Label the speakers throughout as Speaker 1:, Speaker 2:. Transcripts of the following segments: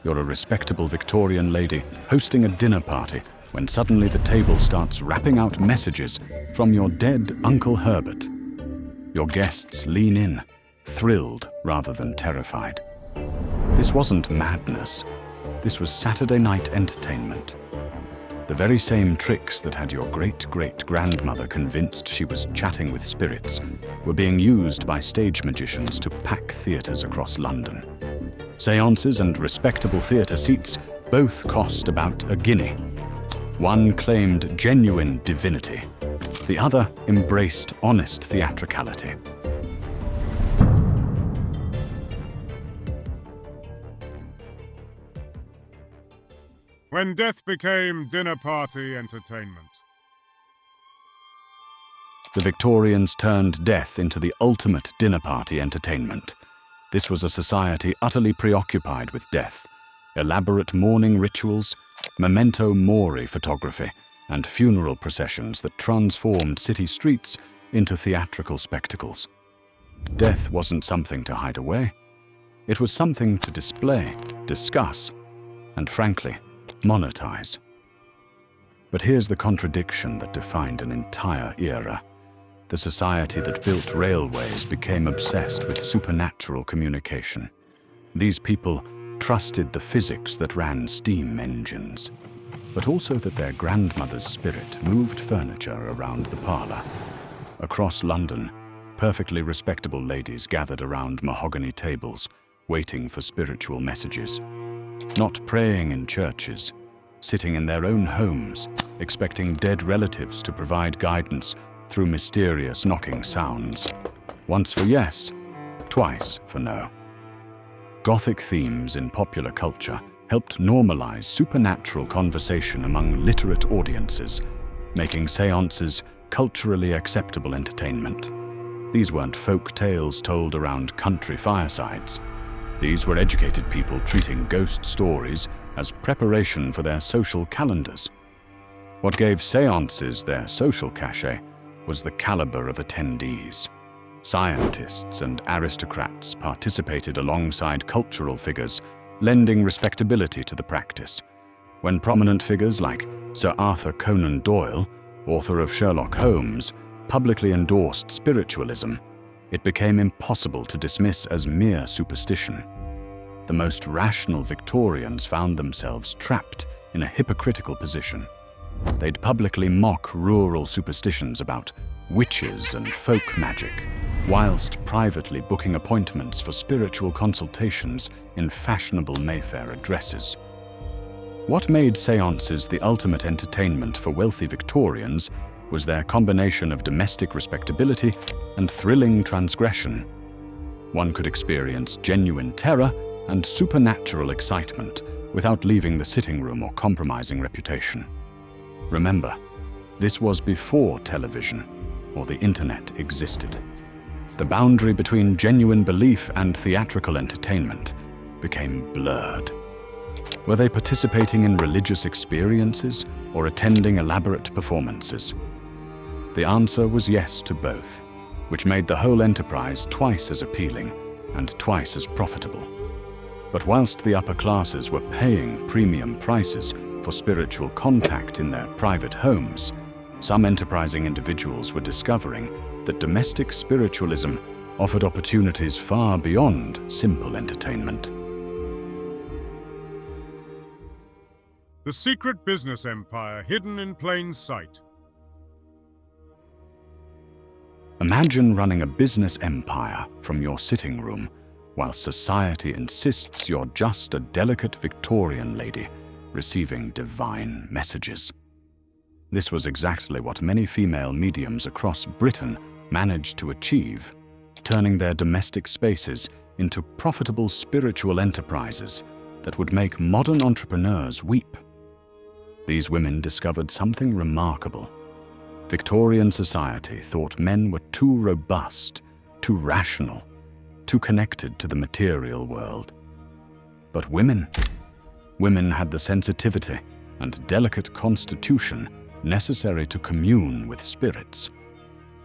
Speaker 1: You're a respectable Victorian lady hosting a dinner party when suddenly the table starts rapping out messages from your dead Uncle Herbert. Your guests lean in, thrilled rather than terrified. This wasn't madness. This was Saturday night entertainment. The very same tricks that had your great-great-grandmother convinced she was chatting with spirits were being used by stage magicians to pack theatres across London. Séances and respectable theatre seats both cost about a guinea. One claimed genuine divinity. The other embraced honest theatricality.
Speaker 2: When death became dinner party entertainment.
Speaker 1: The Victorians turned death into the ultimate dinner party entertainment. This was a society utterly preoccupied with death. Elaborate mourning rituals, memento mori photography, and funeral processions that transformed city streets into theatrical spectacles. Death wasn't something to hide away. It was something to display, discuss, and frankly, monetize. But here's the contradiction that defined an entire era. The society that built railways became obsessed with supernatural communication. These people trusted the physics that ran steam engines, but also that their grandmother's spirit moved furniture around the parlour. Across London, perfectly respectable ladies gathered around mahogany tables, waiting for spiritual messages. Not praying in churches, sitting in their own homes, expecting dead relatives to provide guidance through mysterious knocking sounds. Once for yes, twice for no. Gothic themes in popular culture helped normalize supernatural conversation among literate audiences, making séances culturally acceptable entertainment. These weren't folk tales told around country firesides. These were educated people treating ghost stories as preparation for their social calendars. What gave séances their social cachet was the caliber of attendees. Scientists and aristocrats participated alongside cultural figures, lending respectability to the practice. When prominent figures like Sir Arthur Conan Doyle, author of Sherlock Holmes, publicly endorsed spiritualism, it became impossible to dismiss as mere superstition. The most rational Victorians found themselves trapped in a hypocritical position. They'd publicly mock rural superstitions about witches and folk magic, whilst privately booking appointments for spiritual consultations in fashionable Mayfair addresses. What made séances the ultimate entertainment for wealthy Victorians was their combination of domestic respectability and thrilling transgression. One could experience genuine terror and supernatural excitement without leaving the sitting room or compromising reputation. Remember, this was before television or the internet existed. The boundary between genuine belief and theatrical entertainment became blurred. Were they participating in religious experiences or attending elaborate performances? The answer was yes to both, which made the whole enterprise twice as appealing and twice as profitable. But whilst the upper classes were paying premium prices for spiritual contact in their private homes, some enterprising individuals were discovering that domestic spiritualism offered opportunities far beyond simple entertainment.
Speaker 2: The secret business empire hidden in plain sight.
Speaker 1: Imagine running a business empire from your sitting room while society insists you're just a delicate Victorian lady receiving divine messages. This was exactly what many female mediums across Britain managed to achieve, turning their domestic spaces into profitable spiritual enterprises that would make modern entrepreneurs weep. These women discovered something remarkable. Victorian society thought men were too robust, too rational, too connected to the material world. But women had the sensitivity and delicate constitution necessary to commune with spirits.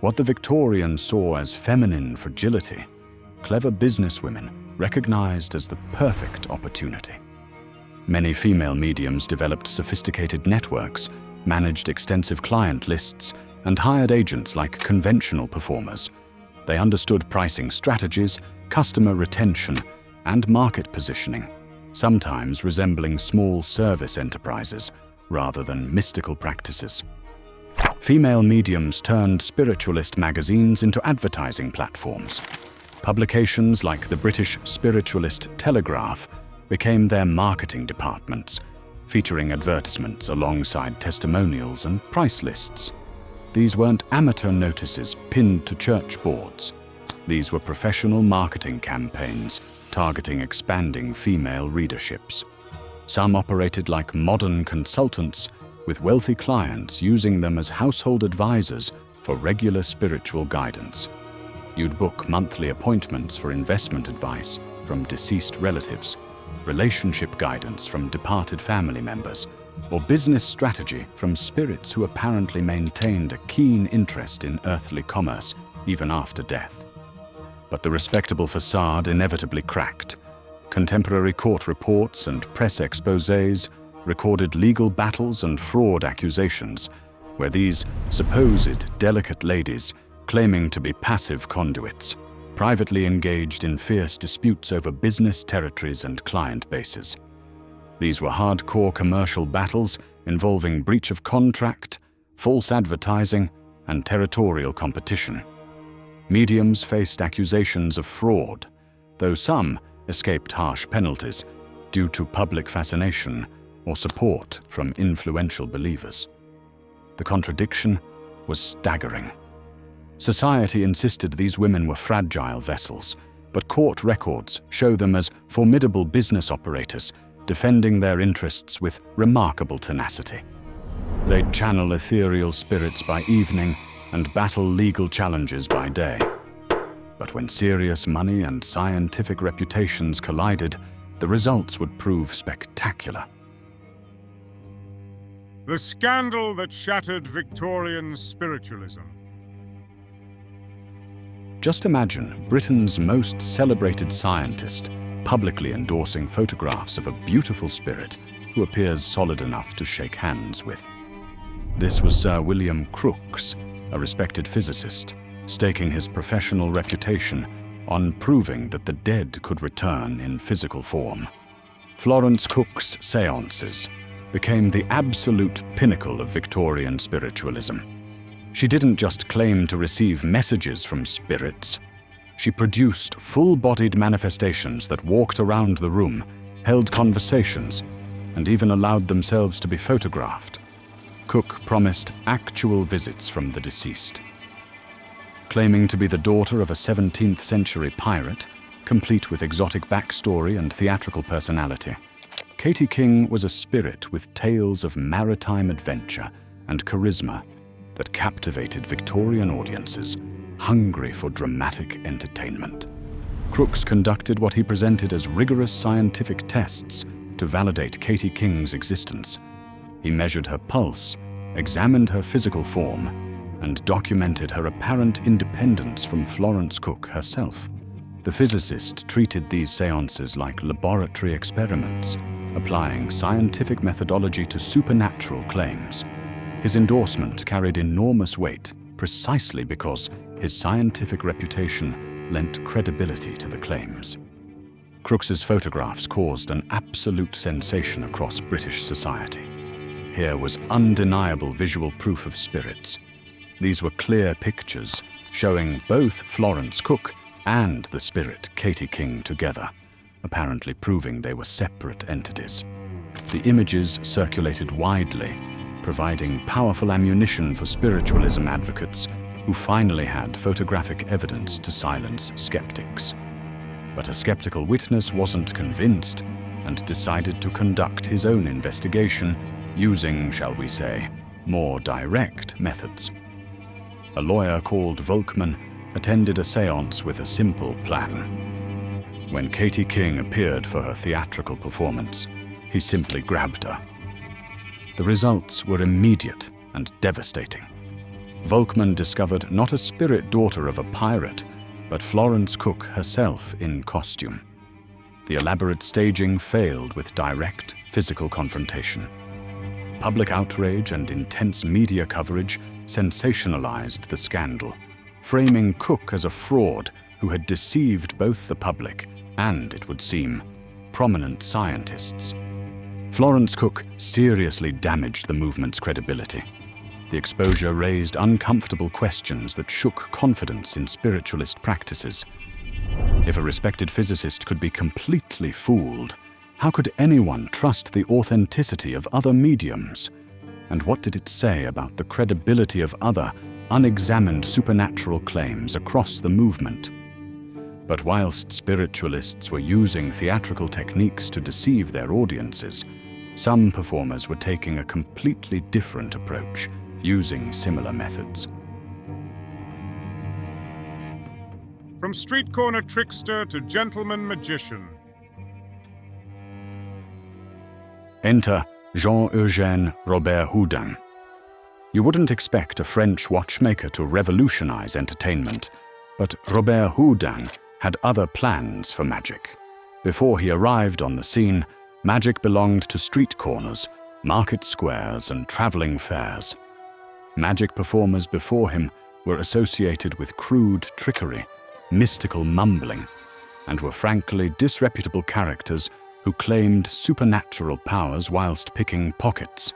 Speaker 1: What the Victorians saw as feminine fragility, clever businesswomen recognized as the perfect opportunity. Many female mediums developed sophisticated networks, managed extensive client lists, and hired agents like conventional performers. They understood pricing strategies, customer retention, and market positioning, sometimes resembling small service enterprises rather than mystical practices. Female mediums turned spiritualist magazines into advertising platforms. Publications like the British Spiritualist Telegraph became their marketing departments, featuring advertisements alongside testimonials and price lists. These weren't amateur notices pinned to church boards. These were professional marketing campaigns targeting expanding female readerships. Some operated like modern consultants, with wealthy clients using them as household advisors for regular spiritual guidance. You'd book monthly appointments for investment advice from deceased relatives, relationship guidance from departed family members, or business strategy from spirits who apparently maintained a keen interest in earthly commerce even after death. But the respectable facade inevitably cracked. Contemporary court reports and press exposés recorded legal battles and fraud accusations, where these supposed delicate ladies, claiming to be passive conduits, privately engaged in fierce disputes over business territories and client bases. These were hardcore commercial battles involving breach of contract, false advertising, and territorial competition. Mediums faced accusations of fraud, though some escaped harsh penalties due to public fascination or support from influential believers. The contradiction was staggering. Society insisted these women were fragile vessels, but court records show them as formidable business operators, defending their interests with remarkable tenacity. They'd channel ethereal spirits by evening and battle legal challenges by day. But when serious money and scientific reputations collided, the results would prove spectacular.
Speaker 2: The scandal that shattered Victorian spiritualism.
Speaker 1: Just imagine Britain's most celebrated scientist publicly endorsing photographs of a beautiful spirit who appears solid enough to shake hands with. This was Sir William Crookes, a respected physicist, staking his professional reputation on proving that the dead could return in physical form. Florence Cook's séances became the absolute pinnacle of Victorian spiritualism. She didn't just claim to receive messages from spirits. She produced full-bodied manifestations that walked around the room, held conversations, and even allowed themselves to be photographed. Cook promised actual visits from the deceased. Claiming to be the daughter of a 17th-century pirate, complete with exotic backstory and theatrical personality, Katie King was a spirit with tales of maritime adventure and charisma that captivated Victorian audiences, hungry for dramatic entertainment. Crookes conducted what he presented as rigorous scientific tests to validate Katie King's existence. He measured her pulse, examined her physical form, and documented her apparent independence from Florence Cook herself. The physicist treated these séances like laboratory experiments, applying scientific methodology to supernatural claims. His endorsement carried enormous weight precisely because his scientific reputation lent credibility to the claims. Crookes's photographs caused an absolute sensation across British society. Here was undeniable visual proof of spirits. These were clear pictures showing both Florence Cook and the spirit Katie King together, apparently proving they were separate entities. The images circulated widely, providing powerful ammunition for spiritualism advocates who finally had photographic evidence to silence skeptics. But a skeptical witness wasn't convinced and decided to conduct his own investigation using, shall we say, more direct methods. A lawyer called Volkmann attended a séance with a simple plan. When Katie King appeared for her theatrical performance, he simply grabbed her. The results were immediate and devastating. Volkmann discovered not a spirit daughter of a pirate, but Florence Cook herself in costume. The elaborate staging failed with direct, physical confrontation. Public outrage and intense media coverage sensationalized the scandal, framing Cook as a fraud who had deceived both the public and, it would seem, prominent scientists. Florence Cook seriously damaged the movement's credibility. The exposure raised uncomfortable questions that shook confidence in spiritualist practices. If a respected physicist could be completely fooled, how could anyone trust the authenticity of other mediums? And what did it say about the credibility of other, unexamined supernatural claims across the movement? But whilst spiritualists were using theatrical techniques to deceive their audiences, some performers were taking a completely different approach, using similar methods.
Speaker 2: From street corner trickster to gentleman magician.
Speaker 1: Enter Jean-Eugène Robert Houdin. You wouldn't expect a French watchmaker to revolutionize entertainment, but Robert Houdin had other plans for magic. Before he arrived on the scene, magic belonged to street corners, market squares, and traveling fairs. Magic performers before him were associated with crude trickery, mystical mumbling, and were frankly disreputable characters who claimed supernatural powers whilst picking pockets.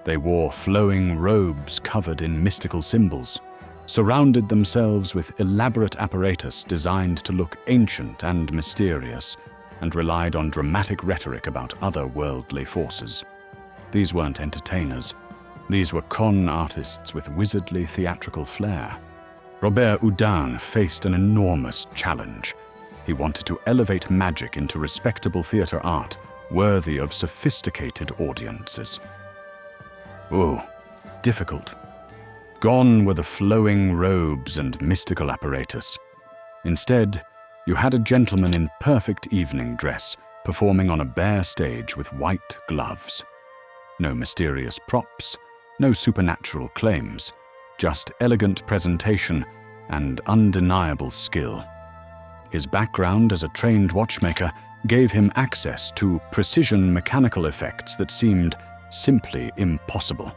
Speaker 1: They wore flowing robes covered in mystical symbols, surrounded themselves with elaborate apparatus designed to look ancient and mysterious, and relied on dramatic rhetoric about otherworldly forces. These weren't entertainers. These were con artists with wizardly theatrical flair. Robert Houdin faced an enormous challenge. He wanted to elevate magic into respectable theatre art, worthy of sophisticated audiences. Oh, difficult. Gone were the flowing robes and mystical apparatus. Instead, you had a gentleman in perfect evening dress performing on a bare stage with white gloves. No mysterious props, no supernatural claims, just elegant presentation and undeniable skill. His background as a trained watchmaker gave him access to precision mechanical effects that seemed simply impossible.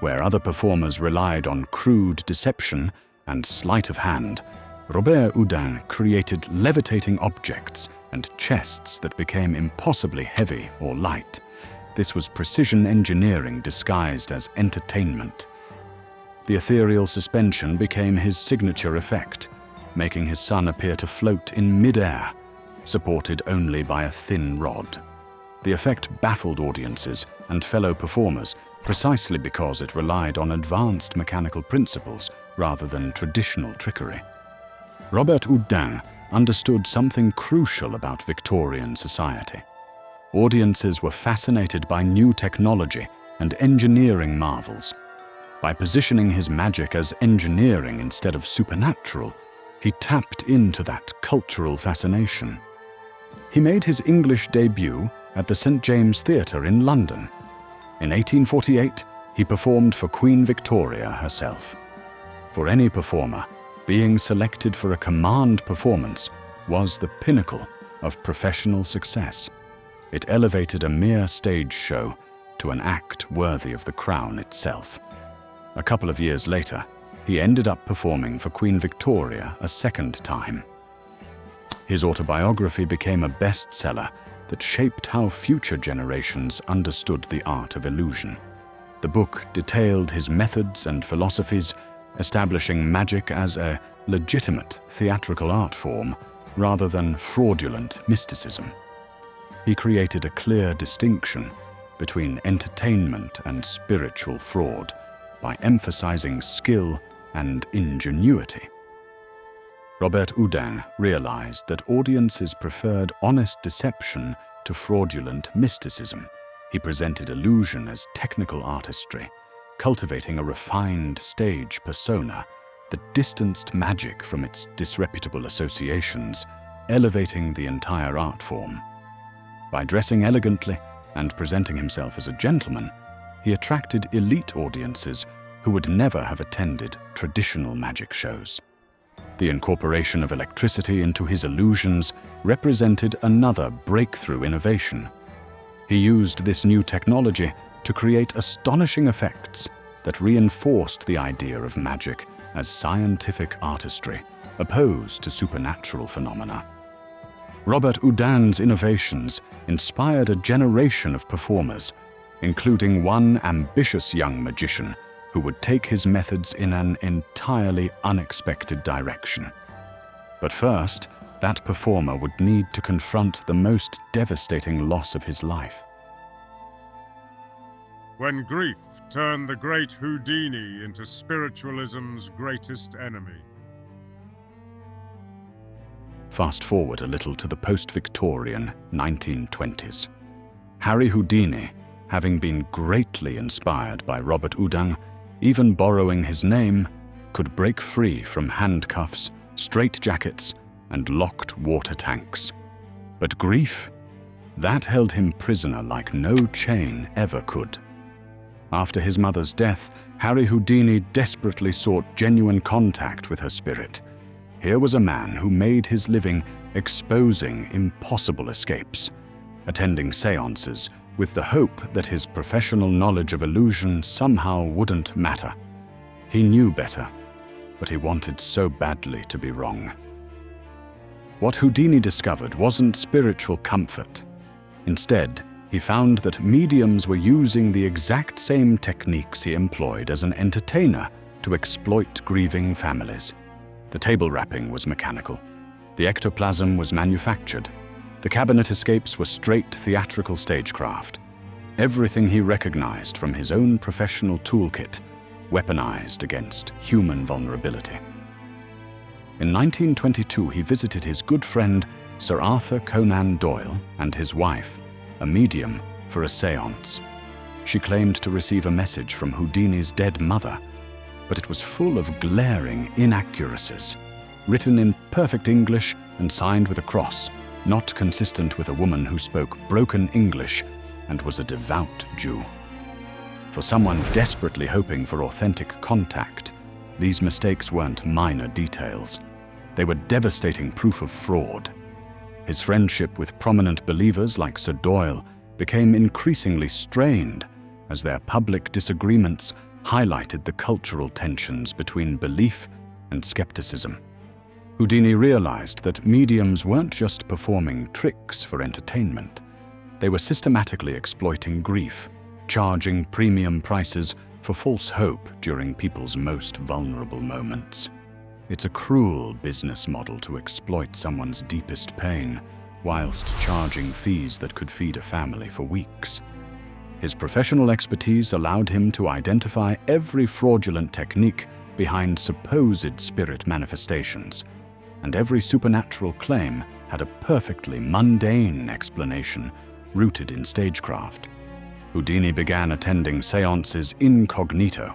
Speaker 1: Where other performers relied on crude deception and sleight of hand, Robert Houdin created levitating objects and chests that became impossibly heavy or light. This was precision engineering disguised as entertainment. The ethereal suspension became his signature effect, making his son appear to float in mid-air, supported only by a thin rod. The effect baffled audiences and fellow performers precisely because it relied on advanced mechanical principles rather than traditional trickery. Robert Houdin understood something crucial about Victorian society. Audiences were fascinated by new technology and engineering marvels. By positioning his magic as engineering instead of supernatural, he tapped into that cultural fascination. He made his English debut at the St. James Theatre in London. In 1848, he performed for Queen Victoria herself. For any performer, being selected for a command performance was the pinnacle of professional success. It elevated a mere stage show to an act worthy of the crown itself. A couple of years later, he ended up performing for Queen Victoria a second time. His autobiography became a bestseller that shaped how future generations understood the art of illusion. The book detailed his methods and philosophies, establishing magic as a legitimate theatrical art form rather than fraudulent mysticism. He created a clear distinction between entertainment and spiritual fraud by emphasizing skill and ingenuity. Robert Houdin realized that audiences preferred honest deception to fraudulent mysticism. He presented illusion as technical artistry, cultivating a refined stage persona that distanced magic from its disreputable associations, elevating the entire art form. By dressing elegantly and presenting himself as a gentleman, he attracted elite audiences who would never have attended traditional magic shows. The incorporation of electricity into his illusions represented another breakthrough innovation. He used this new technology to create astonishing effects that reinforced the idea of magic as scientific artistry, opposed to supernatural phenomena. Robert Houdin's innovations inspired a generation of performers, including one ambitious young magician who would take his methods in an entirely unexpected direction. But first, that performer would need to confront the most devastating loss of his life.
Speaker 2: When grief turned the great Houdini into spiritualism's greatest enemy.
Speaker 1: Fast forward a little to the post-Victorian 1920s. Harry Houdini, having been greatly inspired by Robert Houdin, even borrowing his name, could break free from handcuffs, straitjackets, and locked water tanks. But grief? That held him prisoner like no chain ever could. After his mother's death, Harry Houdini desperately sought genuine contact with her spirit. Here was a man who made his living exposing impossible escapes, attending séances with the hope that his professional knowledge of illusion somehow wouldn't matter. He knew better, but he wanted so badly to be wrong. What Houdini discovered wasn't spiritual comfort. Instead, he found that mediums were using the exact same techniques he employed as an entertainer to exploit grieving families. The table wrapping was mechanical. The ectoplasm was manufactured. The cabinet escapes were straight theatrical stagecraft. Everything he recognized from his own professional toolkit, weaponized against human vulnerability. In 1922, he visited his good friend Sir Arthur Conan Doyle and his wife, a medium, for a séance. She claimed to receive a message from Houdini's dead mother, but it was full of glaring inaccuracies, written in perfect English and signed with a cross, not consistent with a woman who spoke broken English and was a devout Jew. For someone desperately hoping for authentic contact, these mistakes weren't minor details. They were devastating proof of fraud. His friendship with prominent believers like Sir Doyle became increasingly strained as their public disagreements highlighted the cultural tensions between belief and skepticism. Houdini realized that mediums weren't just performing tricks for entertainment. They were systematically exploiting grief, charging premium prices for false hope during people's most vulnerable moments. It's a cruel business model to exploit someone's deepest pain, whilst charging fees that could feed a family for weeks. His professional expertise allowed him to identify every fraudulent technique behind supposed spirit manifestations, and every supernatural claim had a perfectly mundane explanation rooted in stagecraft. Houdini began attending séances incognito,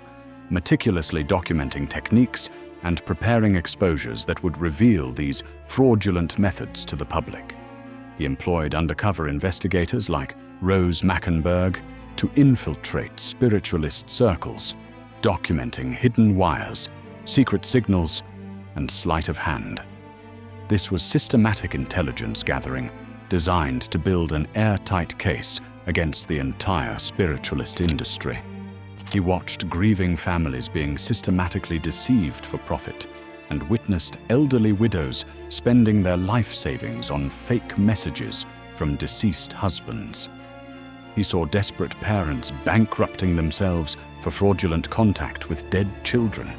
Speaker 1: meticulously documenting techniques and preparing exposures that would reveal these fraudulent methods to the public. He employed undercover investigators like Rose Mackenberg to infiltrate spiritualist circles, documenting hidden wires, secret signals, and sleight of hand. This was systematic intelligence gathering designed to build an airtight case against the entire spiritualist industry. He watched grieving families being systematically deceived for profit and witnessed elderly widows spending their life savings on fake messages from deceased husbands. He saw desperate parents bankrupting themselves for fraudulent contact with dead children.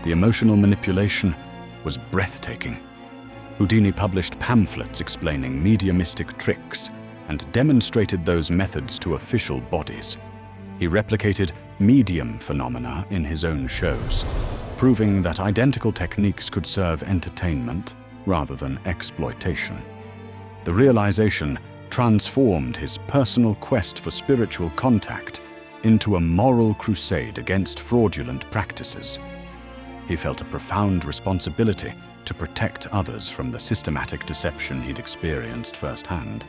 Speaker 1: The emotional manipulation was breathtaking. Houdini published pamphlets explaining mediumistic tricks and demonstrated those methods to official bodies. He replicated medium phenomena in his own shows, proving that identical techniques could serve entertainment rather than exploitation. The realization transformed his personal quest for spiritual contact into a moral crusade against fraudulent practices. He felt a profound responsibility to protect others from the systematic deception he'd experienced firsthand.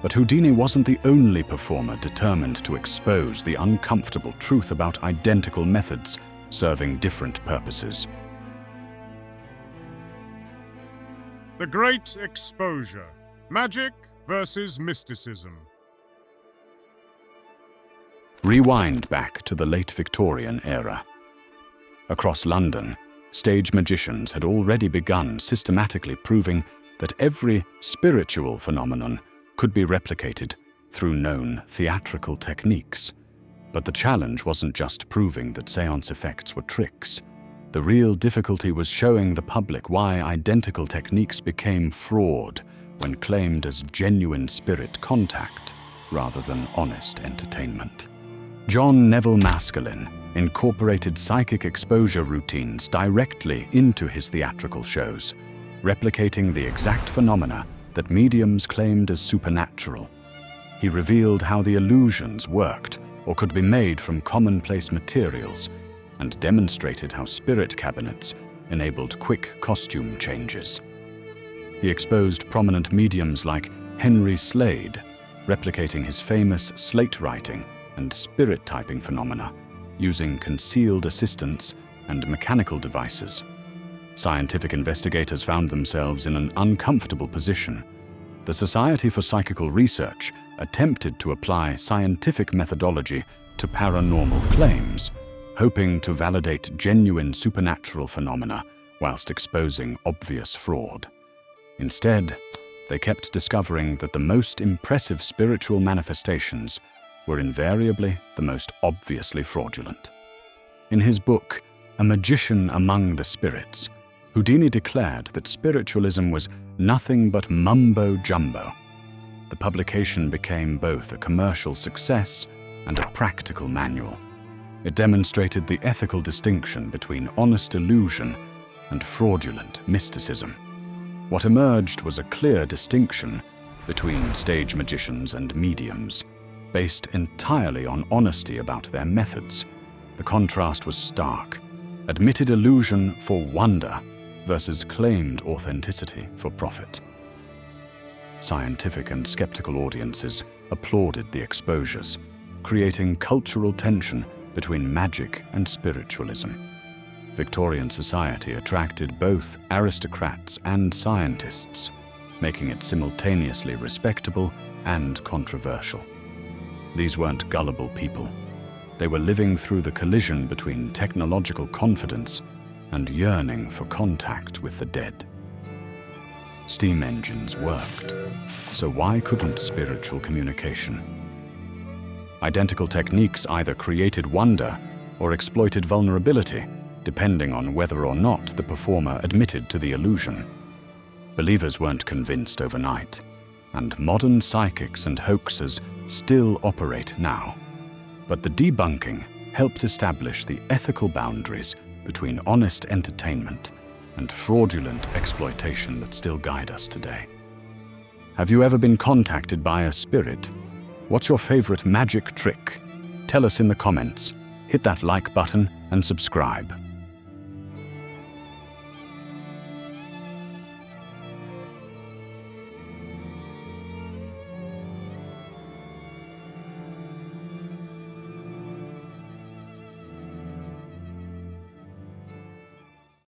Speaker 1: But Houdini wasn't the only performer determined to expose the uncomfortable truth about identical methods serving different purposes.
Speaker 2: The Great Exposure: Magic versus Mysticism.
Speaker 1: Rewind back to the late Victorian era. Across London, stage magicians had already begun systematically proving that every spiritual phenomenon could be replicated through known theatrical techniques. But the challenge wasn't just proving that séance effects were tricks. The real difficulty was showing the public why identical techniques became fraud when claimed as genuine spirit contact rather than honest entertainment. John Neville Maskelyne incorporated psychic exposure routines directly into his theatrical shows, replicating the exact phenomena that mediums claimed as supernatural. He revealed how the illusions worked or could be made from commonplace materials, and demonstrated how spirit cabinets enabled quick costume changes. He exposed prominent mediums like Henry Slade, replicating his famous slate writing and spirit typing phenomena using concealed assistants and mechanical devices. Scientific investigators found themselves in an uncomfortable position. The Society for Psychical Research attempted to apply scientific methodology to paranormal claims, hoping to validate genuine supernatural phenomena whilst exposing obvious fraud. Instead, they kept discovering that the most impressive spiritual manifestations were invariably the most obviously fraudulent. In his book, A Magician Among the Spirits, Houdini declared that spiritualism was nothing but mumbo-jumbo. The publication became both a commercial success and a practical manual. It demonstrated the ethical distinction between honest illusion and fraudulent mysticism. What emerged was a clear distinction between stage magicians and mediums, based entirely on honesty about their methods. The contrast was stark: admitted illusion for wonder versus claimed authenticity for profit. Scientific and skeptical audiences applauded the exposures, creating cultural tension between magic and spiritualism. Victorian society attracted both aristocrats and scientists, making it simultaneously respectable and controversial. These weren't gullible people. They were living through the collision between technological confidence and yearning for contact with the dead. Steam engines worked, so why couldn't spiritual communication? Identical techniques either created wonder or exploited vulnerability, depending on whether or not the performer admitted to the illusion. Believers weren't convinced overnight, and modern psychics and hoaxers still operate now. But the debunking helped establish the ethical boundaries between honest entertainment and fraudulent exploitation that still guide us today. Have you ever been contacted by a spirit? What's your favorite magic trick? Tell us in the comments. Hit that like button and subscribe.